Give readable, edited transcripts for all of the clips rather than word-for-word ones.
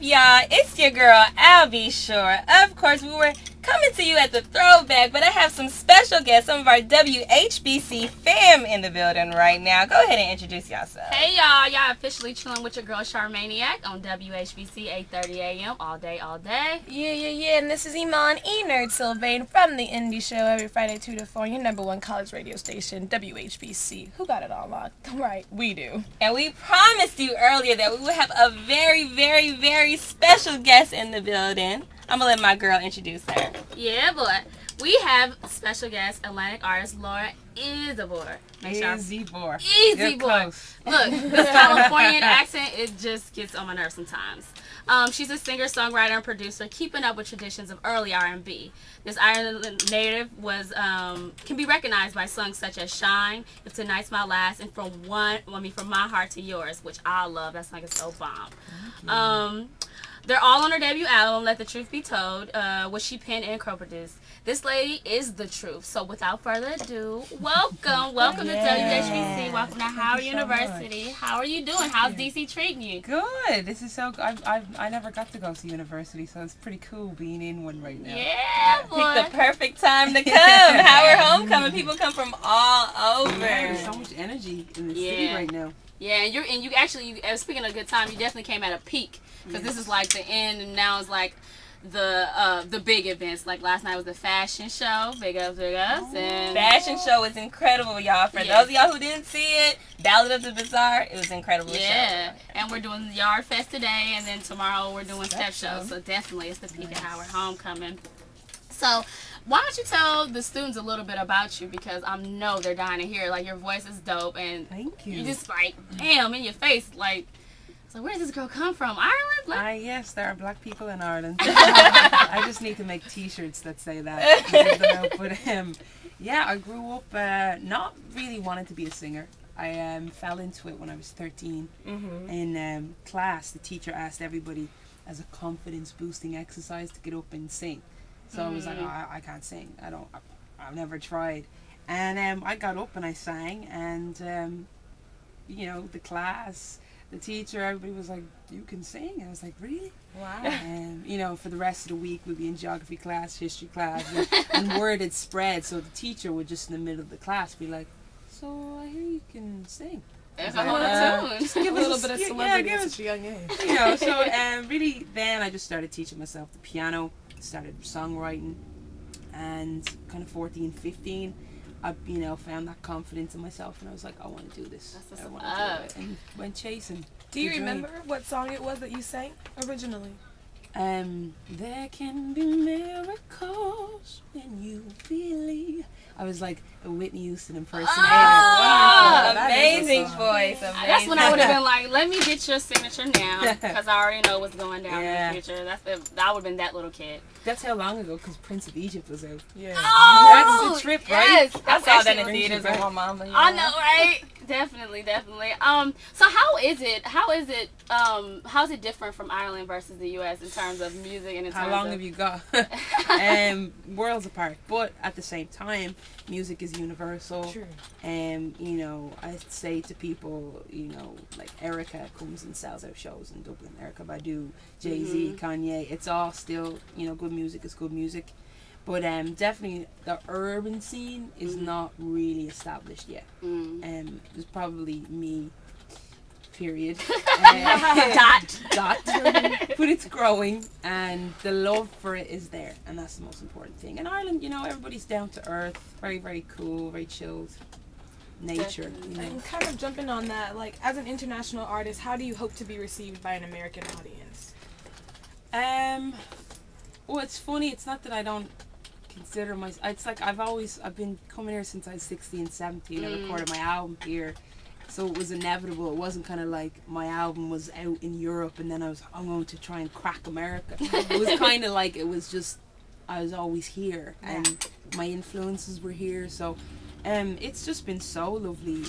y'all? It's your girl, I'll Be Sure. Of course, we were coming to you at the throwback, but I have some special guests, some of our WHBC fam in the building right now. Go ahead and introduce yourself. Hey, y'all. Y'all officially chilling with your girl, Charmaniac, on WHBC, 8:30 a.m. all day, all day. Yeah. And this is Iman E-Nerd Sylvain from the Indie Show every Friday 2 to 4, your #1 college radio station, WHBC. Who got it all locked? Right, we do. And we promised you earlier that we would have a very, very, very special guest in the building. I'm going to let my girl introduce her. Yeah, boy. We have special guest, Atlantic artist Laura Izibore. Izibore. Look, this Californian accent, it just gets on my nerves sometimes. She's a singer, songwriter, and producer, keeping up with traditions of early R&B. This Ireland native was can be recognized by songs such as "Shine," "If Tonight's My Last," and "From My Heart to Yours," which I love. That song is so bomb. They're all on her debut album, Let the Truth Be Told, which she penned and co-produced. This lady is the truth. So without further ado, welcome to WHBC. Welcome to Howard University. How are you doing? How's DC treating you? Good. This is so good. I never got to go to university, so it's pretty cool being in one right now. Yeah, boy. Pick the perfect time to come. Howard homecoming. People come from all over. Yeah, there's so much energy in the city right now. Yeah, and you actually, speaking of good time, you definitely came at a peak, because this is like the end, and now it's like the big events. Like last night was the fashion show. Big ups. And fashion show is incredible, y'all. For those of y'all who didn't see it, Ballad of the Bazaar, it was an incredible show. And we're doing the Yard Fest today, and then tomorrow we're doing Step Show. So definitely it's the peak of Howard homecoming. So why don't you tell the students a little bit about you, because I know they're dying to hear. Like, your voice is dope, and thank you. You just like, damn, in your face, like, so where does this girl come from? Ireland? Yes, there are black people in Ireland. I just need to make T-shirts that say that. But yeah, I grew up not really wanting to be a singer. I fell into it when I was 13. In class, the teacher asked everybody as a confidence-boosting exercise to get up and sing. So I was like, oh, I can't sing. I've never tried. And I got up and I sang, and you know, the class, the teacher, everybody was like, you can sing? And I was like, really? Wow. And you know, for the rest of the week we'd be in geography class, history class, and word had spread, so the teacher would just in the middle of the class be like, so I hear you can sing. That's a whole tune. Just give a little bit of celebrity at such a young age. You know, so really then I just started teaching myself the piano, started songwriting, and kind of 14, 15, I found that confidence in myself, and I was like, I want to do this. I want to do it, and went chasing. Do you remember what song it was that you sang originally? There can be miracles when you believe. I was like a Whitney Houston impersonator. Oh, amazing voice. Amazing. That's when I would have been like, let me get your signature now, because I already know what's going down in the future. I would have been that little kid. That's how long ago, because Prince of Egypt was out. Yeah. Oh, that's the trip, right? I saw that in theaters with my mama. I know, right? Definitely. So how's it different from Ireland versus the U.S. in terms of music and in terms How long have you got? Worlds apart, but at the same time, music is universal. True. You know, I say to people, you know, like Erica comes and sells out shows in Dublin. Erica Badu, Jay-Z, Kanye. It's all still, you know, good music is good music. But definitely the urban scene is not really established yet. There's probably me, period. Dot. But it's growing, and the love for it is there, and that's the most important thing. In Ireland, you know, everybody's down to earth, very, very cool, very chilled. Nature. You know. And kind of jumping on that, like, as an international artist, how do you hope to be received by an American audience? Well, it's funny. It's not that I don't consider myself. It's like I've been coming here since I was 16, 17. I recorded my album here, so it was inevitable. It wasn't kind of like my album was out in Europe and then I'm going to try and crack America. It was kind of like, it was just, I was always here, and my influences were here. So it's just been so lovely,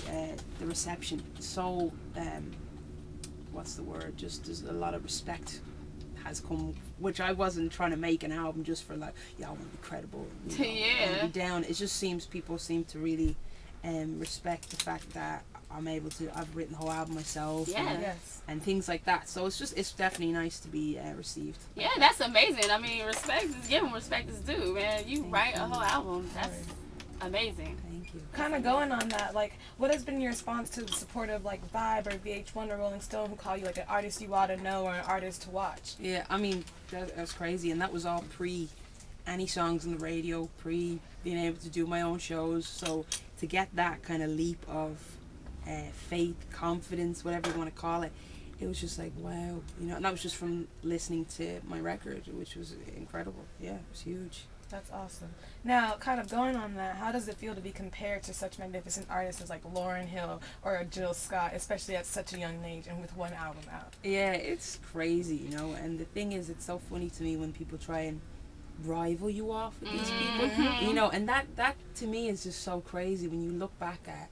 the reception. So what's the word, just there's a lot of respect has come, which I wasn't trying to make an album just for like, I want to be credible, I want to be down. It just seems people seem to really respect the fact that I've written the whole album myself. Yeah. Yes. And things like that. So it's definitely nice to be received. Yeah, that's amazing. I mean, respect is given, respect is due, man. You write a whole album. That's amazing. Thank you. Kind of going on that, like, what has been your response to the support of, like, Vibe or VH1 or Rolling Stone, who call you, like, an artist you ought to know or an artist to watch? Yeah, I mean, that was crazy. And that was all pre any songs on the radio, pre being able to do my own shows. So to get that kind of leap of faith, confidence, whatever you want to call it, it was just like, wow, you know. And that was just from listening to my record, which was incredible. Yeah, it was huge. That's awesome. Now, kind of going on that, how does it feel to be compared to such magnificent artists as, like, Lauryn Hill or Jill Scott, especially at such a young age and with one album out? Yeah, it's crazy, you know. And the thing is, it's so funny to me when people try and rival you off with these people, you know. And that to me is just so crazy when you look back at,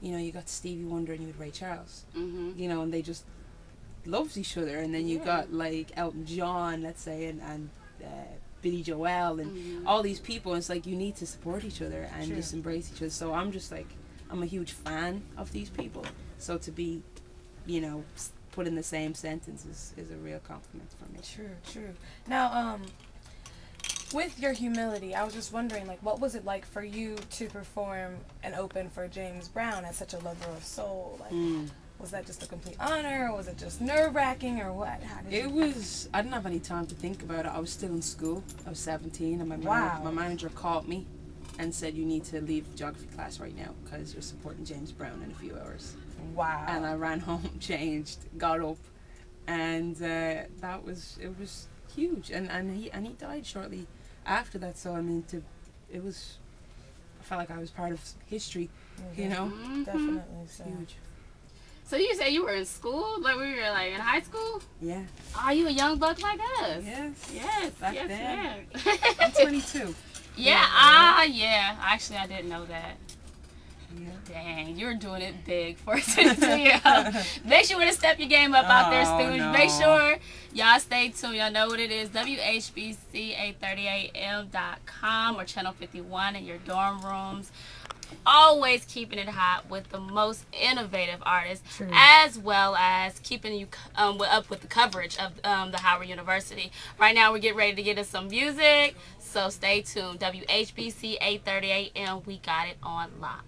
you know, you got Stevie Wonder and you had Ray Charles, you know, and they just loved each other. And then you got like Elton John, let's say, and Billy Joel and all these people. It's like you need to support each other and just embrace each other. So I'm just like, I'm a huge fan of these people. So to be, you know, put in the same sentence is a real compliment for me. True. Now, with your humility, I was just wondering, like, what was it like for you to perform and open for James Brown as such a lover of soul? Like, was that just a complete honor, or was it just nerve-wracking, or what? How did It was, I didn't have any time to think about it. I was still in school. I was 17, and my manager called me and said, you need to leave geography class right now because you're supporting James Brown in a few hours. Wow. And I ran home, changed, got up, and it was huge. And he died shortly after that. So I mean, I felt like I was part of history, you know. Definitely so. Huge. So you say you were in school? Like we were like in high school? Yeah. Are you a young buck like us? Yes. Back then. Man. I'm 22. Yeah. Yeah. Actually, I didn't know that. Yeah. Dang, you're doing it big for a 22-year-old. Make sure to step your game up out there, students. No. Make sure y'all stay tuned. Y'all know what it is. WHBC 830am.com or Channel 51 in your dorm rooms. Always keeping it hot with the most innovative artists, as well as keeping you up with the coverage of the Howard University. Right now, we're getting ready to get us some music, so stay tuned. WHBC 830am, we got it on lock.